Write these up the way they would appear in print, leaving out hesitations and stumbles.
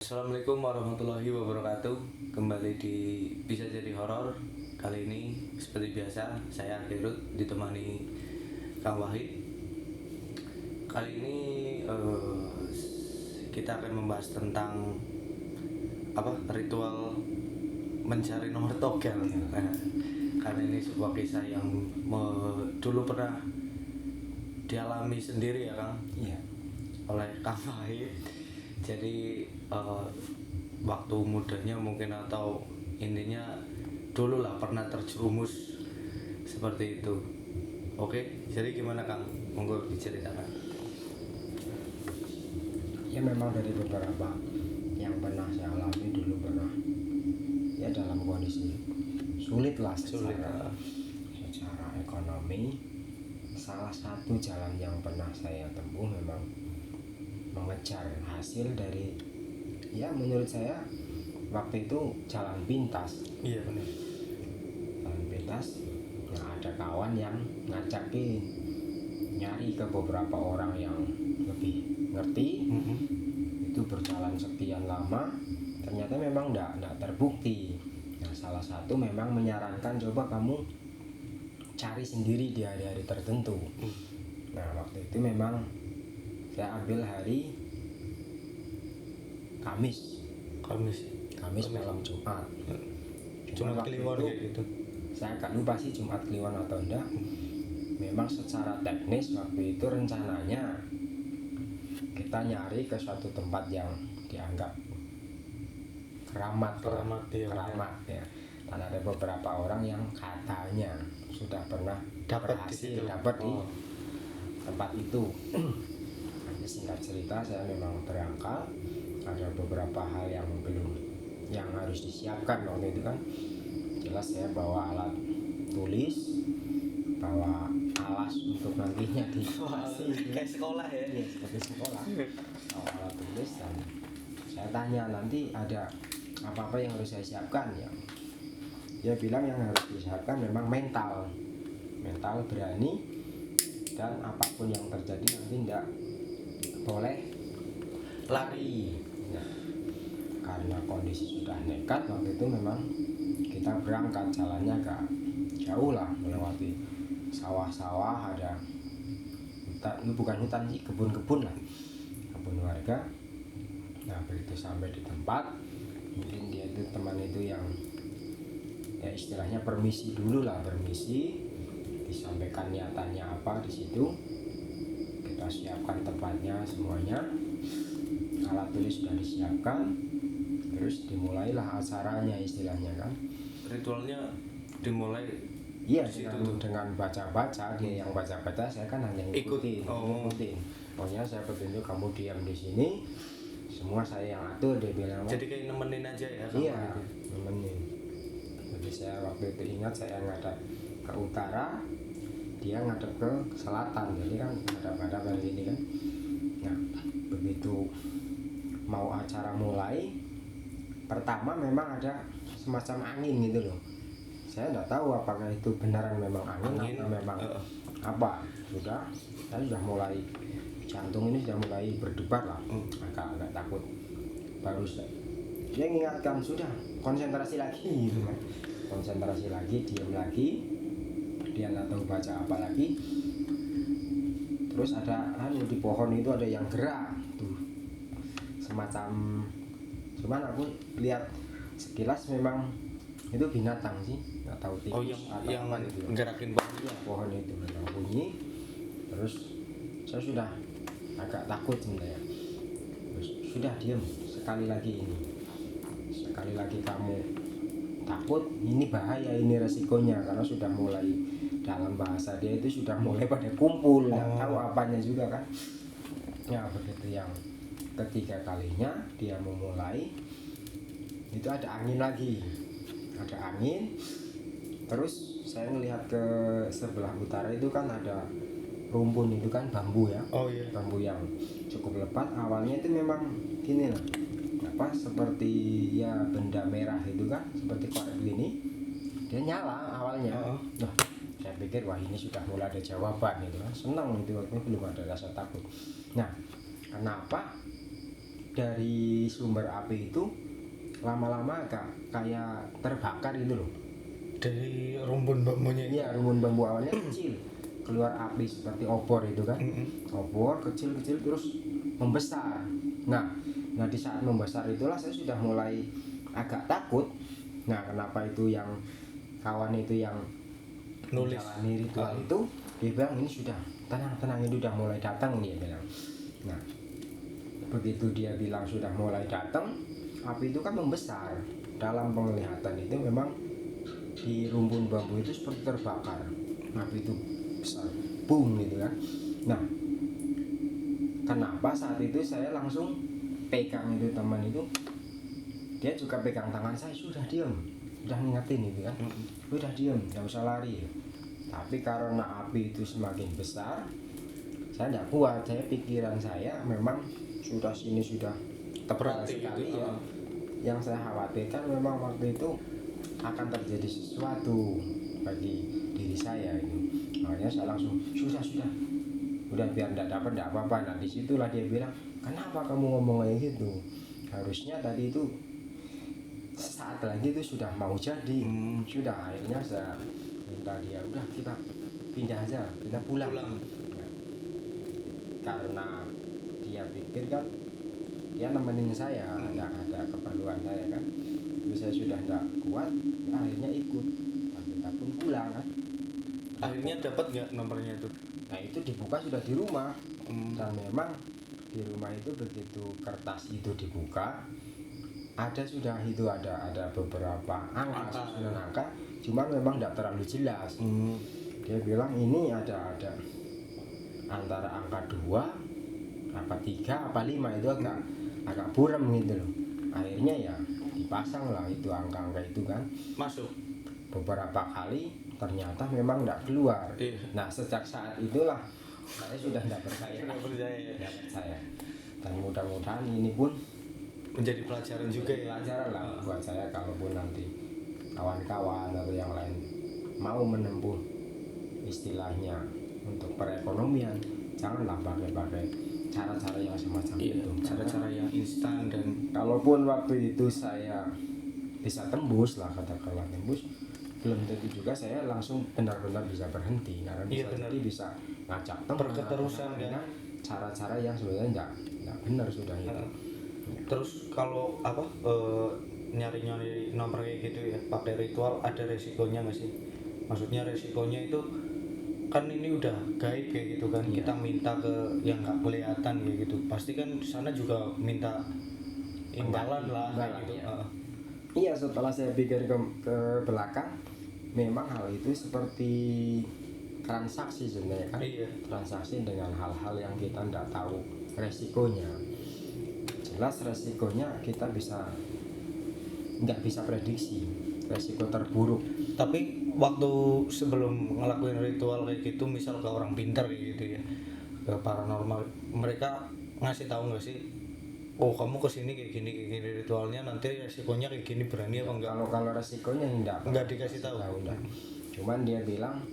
Assalamualaikum warahmatullahi wabarakatuh. Kembali di Bisa Jadi Horor. Kali ini seperti biasa saya Akhirut ditemani Kang Wahid. Kali ini kita akan membahas tentang ritual mencari nomor togel. Nah, karena ini sebuah kisah yang dulu pernah dialami sendiri ya Kang. Iya. Oleh Kang Wahid. Jadi waktu mudanya mungkin atau intinya dulu lah pernah terjerumus seperti itu. Oke, jadi gimana Kang? Monggo diceritakan. Ya memang dari beberapa yang pernah saya alami dulu pernah ya dalam kondisi sulit lah secara ekonomi. Salah satu jalan yang pernah saya tempuh memang mengejar hasil dari ya menurut saya waktu itu jalan pintas. Iya benar. Jalan pintas yang ada kawan yang ngajakin nyari ke beberapa orang yang lebih ngerti. Itu berjalan sekian lama ternyata memang enggak terbukti. Nah, salah satu memang menyarankan coba kamu cari sendiri di hari-hari tertentu. Nah, waktu itu memang saya ambil hari Kamis malam Jumat. Jumat Kliwon gitu. Saya agak lupa sih Jumat Kliwon atau enggak. Memang secara teknis waktu itu rencananya kita nyari ke suatu tempat yang dianggap keramat ya. Dan ada beberapa orang yang katanya sudah pernah berhasil dapat di tempat itu. Singkat cerita saya memang berangkat, ada beberapa hal yang harus disiapkan waktu itu kan. Jelas saya bawa alat tulis, bawa alas untuk nantinya dikasih kayak sekolah ya. Iya, seperti sekolah. Bawa alat tulis dan saya tanya nanti ada apa-apa yang harus saya siapkan ya. Dia bilang yang harus disiapkan memang mental berani, dan apapun yang terjadi nanti tidak boleh lari. Nah, karena kondisi sudah nekat waktu itu memang kita berangkat, jalannya agak jauh lah, melewati sawah-sawah, ada hutan, itu bukan hutan sih, kebun-kebun lah, kebun warga. Nah, begitu sampai di tempat, mungkin dia itu teman itu yang ya istilahnya permisi dulu lah, disampaikan niatannya apa di situ. Kita siapkan tempatnya semuanya, alat tulis sudah disiapkan, terus dimulailah acaranya istilahnya kan. Ritualnya dimulai Iya, dengan baca-baca. Dia yang baca-baca, saya kan hanya ngikutin. Pokoknya saya petunjuk kamu diam di sini, semua saya yang atur, dia bilang. Jadi kayak nemenin aja ya. Iya, nemenin. Jadi saya waktu itu ingat saya ngadap ke utara, dia ngadep ke selatan, jadi kan ngadap-ngadap kayak gini kan. Nah, begitu mau acara mulai, pertama memang ada semacam angin gitu loh. Saya nggak tahu apakah itu beneran memang angin atau memang apa. Saya sudah mulai, jantung ini sudah mulai berdebar lah, agak takut. Baru dia mengingatkan, sudah konsentrasi lagi gitu kan. Konsentrasi lagi, diam lagi. Dia nggak tahu baca apa lagi. Terus ada di pohon itu ada yang gerak tuh, semacam, cuman aku lihat sekilas memang itu binatang sih, nggak tahu tikus atau yang apa gitu. gerakin Pohon itu memang bunyi. Terus saya sudah agak takut sebenarnya. Terus sudah diam, sekali lagi kamu takut, ini bahaya, ini resikonya, karena sudah mulai, dalam bahasa dia itu sudah mulai pada kumpul, nggak tahu apanya juga kan. Ya begitu yang ketiga kalinya dia memulai, itu ada angin lagi, terus saya melihat ke sebelah utara itu kan ada rumpun, itu kan bambu ya. Bambu yang cukup lebat. Awalnya itu memang gini lah, seperti ya benda merah itu kan, seperti korek gini, dia nyala awalnya. Saya pikir wah ini sudah mulai ada jawaban gitu kan, senang itu, waktu belum ada rasa takut. Nah, kenapa dari sumber api itu lama-lama agak kayak terbakar gitu loh. Dari rumpun bambunya. Iya, rumpun bambu awalnya kecil, keluar api seperti obor itu kan. Obor kecil-kecil terus membesar. Nah di saat membesar itulah saya sudah mulai agak takut. Nah, kenapa itu yang kawan itu yang Nulis menjalani ritual itu, dia bilang ini sudah tenang ini sudah mulai datang nih, dia bilang. Nah, begitu dia bilang sudah mulai datang, api itu kan membesar. Dalam penglihatan itu memang di rumpun bambu itu seperti terbakar, api itu besar, boom gitu kan. Nah, kenapa saat itu saya langsung pegang itu teman itu, dia juga pegang tangan saya, sudah diam, udah ngingetin itu kan, udah diam, nggak usah lari. Tapi karena api itu semakin besar, saya tidak kuat. Saya pikiran saya memang sudah tebal sekali ya. Yang saya khawatirkan memang waktu itu akan terjadi sesuatu bagi diri saya itu. Makanya saya langsung sudah udah biar tidak apa-apa. Nah disitulah dia bilang, kenapa kamu ngomong kayak gitu, harusnya tadi itu saat lagi itu sudah mau jadi. Sudah, akhirnya saya minta dia, udah kita pindah aja, kita pulang. Nah, karena dia pikir kan dia nemenin saya, nggak ada keperluan saya kan. Tapi saya sudah nggak kuat, akhirnya ikut. Nah, kita pun pulang kan. Akhirnya dapat nggak nomornya itu? Nah itu dibuka sudah di rumah. Dan memang di rumah itu begitu kertas itu dibuka, ada beberapa angka, cuma memang tidak terlalu jelas. Dia bilang ini ada antara angka 2, apa 3, apa 5, itu agak buram gitu loh. Akhirnya ya dipasang lah itu angka-angka itu kan. Masuk Beberapa kali ternyata memang tidak keluar. Nah sejak saat itulah saya sudah tidak percaya. Tidak percaya. Dan mudah-mudahan ini pun menjadi pelajaran juga ya. Pelajaran lah buat saya, kalaupun nanti kawan-kawan atau yang lain mau menempuh istilahnya untuk perekonomian, janganlah pakai cara-cara yang semacam itu. Cara-cara yang instan. Dan kalaupun waktu itu saya bisa tembus lah, katakanlah tembus, belum tentu juga saya langsung benar-benar bisa berhenti, karena bisa ngajak teman berketerusan dengan cara-cara yang sebenarnya nggak benar sudah itu. Terus kalau nyari-nyari nomor kayak gitu ya pakai ritual, ada resikonya nggak sih? Maksudnya resikonya itu kan ini udah gaib kayak gitu kan, kita minta ke yang nggak kelihatan kayak gitu, pasti kan di sana juga minta imbalan lah kayak gitu. Iya, setelah saya pikir ke belakang, memang hal itu seperti transaksi sebenarnya kan. Transaksi dengan hal-hal yang kita tidak tahu resikonya. Jelas resikonya kita nggak bisa prediksi, resiko terburuk. Tapi waktu sebelum ngelakuin ritual kayak gitu, misal ke orang pintar kayak gitu ya, ke paranormal, mereka ngasih tahu nggak sih, oh kamu kesini kayak gini ritualnya, nanti resikonya kayak gini, berani apa enggak? Kalau resikonya enggak dikasih tahu. Cuman dia bilang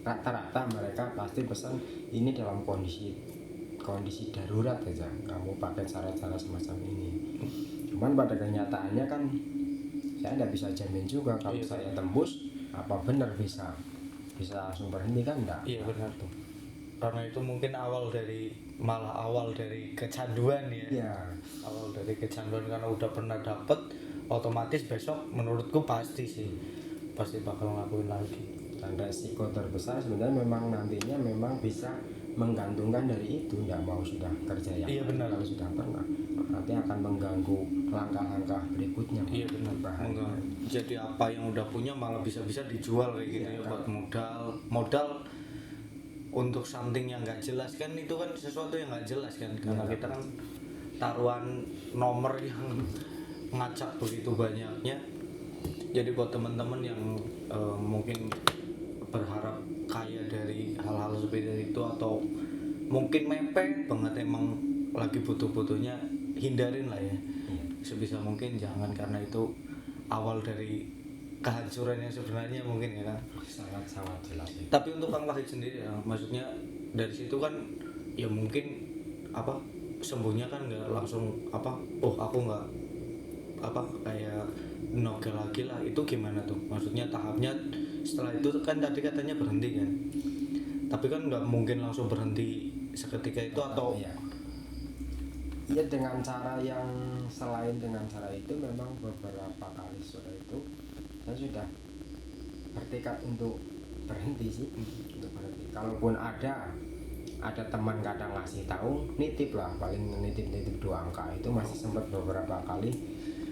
rata-rata mereka pasti pesan ini dalam kondisi darurat aja, kamu pakai cara-cara semacam ini. Cuman pada kenyataannya kan saya tidak bisa jamin juga kalau saya tembus apa benar bisa langsung berhenti kan enggak. Iya benar tuh. Karena itu mungkin awal dari kecanduan ya. Iya. Awal dari kecanduan, karena udah pernah dapet, otomatis besok menurutku pasti bakal ngelakuin lagi. Dan resiko terbesar sebenarnya memang nantinya memang bisa menggantungkan dari itu, tidak mau sudah kerja yang benar. Kalau sudah pernah nanti akan mengganggu langkah-langkah berikutnya. Iya benar. Jadi apa yang udah punya malah bisa-bisa dijual kayak gitu ya, buat modal untuk something yang nggak jelas kan. Itu kan sesuatu yang nggak jelas kan, karena kita kan taruhan nomor yang ngacak begitu banyaknya. Jadi buat teman-teman yang mungkin berharap kaya dari hal-hal seperti itu, atau mungkin mepet banget emang lagi butuh-butuhnya, hindarin lah ya. Sebisa mungkin jangan, karena itu awal dari kehancuran yang sebenarnya mungkin ya kan. Sangat jelas ya. Tapi untuk Kang Wahid sendiri ya, maksudnya dari situ kan ya mungkin sembuhnya kan nggak langsung oh aku nggak kayak nogel lagi lah, itu gimana tuh maksudnya tahapnya? Setelah itu kan tadi katanya berhenti kan, tapi kan nggak mungkin langsung berhenti seketika itu atau ya. Ya dengan cara yang selain dengan cara itu, memang beberapa kali setelah itu saya sudah bertekad untuk berhenti sih, untuk berhenti. Kalaupun ada teman kadang ngasih tahu, nitip lah, paling nitip 2 angka itu masih sempat beberapa kali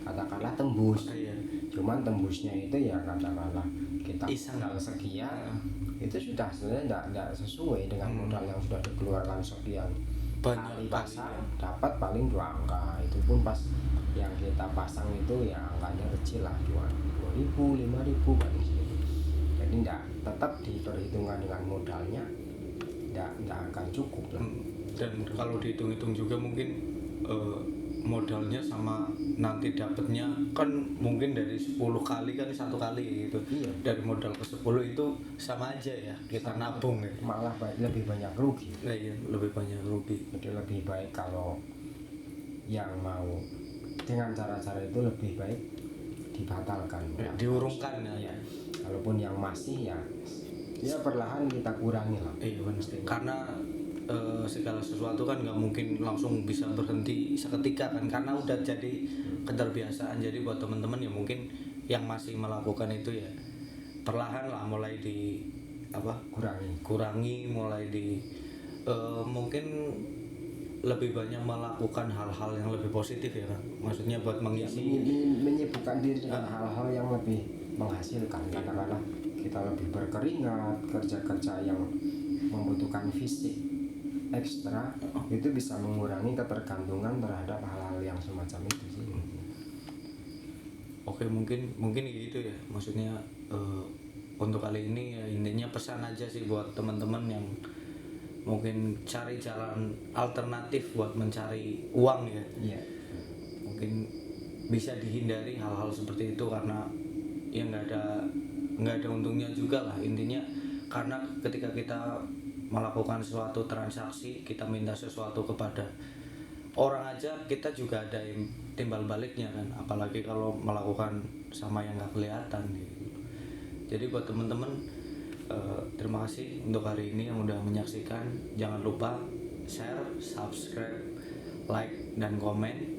katakanlah tembus. Iya. Cuman tembusnya itu ya katakanlah kita Iseng. modal sekian, itu sudah sebenarnya tidak sesuai dengan modal yang sudah dikeluarkan sekian. Kali pasang dapat paling 2 angka, itu pun pas yang kita pasang itu ya angkanya kecil lah, 2.000 5.000 paling segitu. Jadi tetap diperhitungkan dengan modalnya, tidak akan cukup lah. Dan kalau dihitung-hitung juga mungkin modalnya sama nanti dapatnya kan mungkin dari 10 kali kan 1 kali gitu. Iya. Dari modal ke 10 itu sama aja ya, kita nabung ya. Malah lebih banyak rugi. Nah, iya, lebih banyak rugi. Jadi lebih baik kalau yang mau dengan cara-cara itu lebih baik dibatalkan, diurungkan ya. Kalaupun yang masih ya perlahan kita kurangi lah. Iya benar. Karena segala sesuatu kan nggak mungkin langsung bisa berhenti seketika kan, karena udah jadi keterbiasaan. Jadi buat teman-teman ya mungkin yang masih melakukan itu ya perlahan lah, mulai di kurangi, mulai di mungkin lebih banyak melakukan hal-hal yang lebih positif ya kan, maksudnya buat mengisi menyibukkan diri dengan hal-hal yang lebih menghasilkan. Kadang-kadang kita lebih berkeringat, kerja-kerja yang membutuhkan fisik ekstra, itu bisa mengurangi ketergantungan terhadap hal-hal yang semacam itu sih. Oke, mungkin gitu ya, maksudnya untuk kali ini ya intinya pesan aja sih buat teman-teman yang mungkin cari jalan alternatif buat mencari uang ya. Iya. Mungkin bisa dihindari hal-hal seperti itu karena ya nggak ada untungnya juga lah intinya. Karena ketika kita melakukan suatu transaksi, kita minta sesuatu kepada orang aja, kita juga ada timbal baliknya kan, apalagi kalau melakukan sama yang nggak kelihatan gitu. Jadi buat teman-teman, terima kasih untuk hari ini yang udah menyaksikan. Jangan lupa share, subscribe, like, dan komen.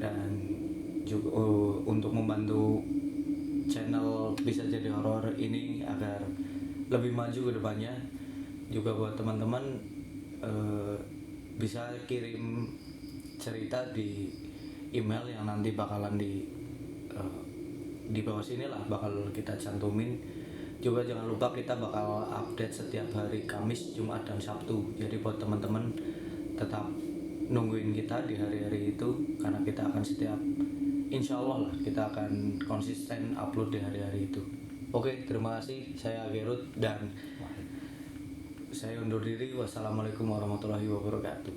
Dan juga untuk membantu channel Bisa Jadi Horor ini agar lebih maju ke depannya. Juga buat teman-teman bisa kirim cerita di email yang nanti bakalan di bawah sini lah, bakal kita cantumin. Juga jangan lupa kita bakal update setiap hari Kamis, Jumat, dan Sabtu. Jadi buat teman-teman tetap nungguin kita di hari-hari itu, karena kita akan insya Allah lah kita akan konsisten upload di hari-hari itu. Oke, terima kasih. Saya Gerut dan saya undur diri. Wassalamualaikum warahmatullahi wabarakatuh.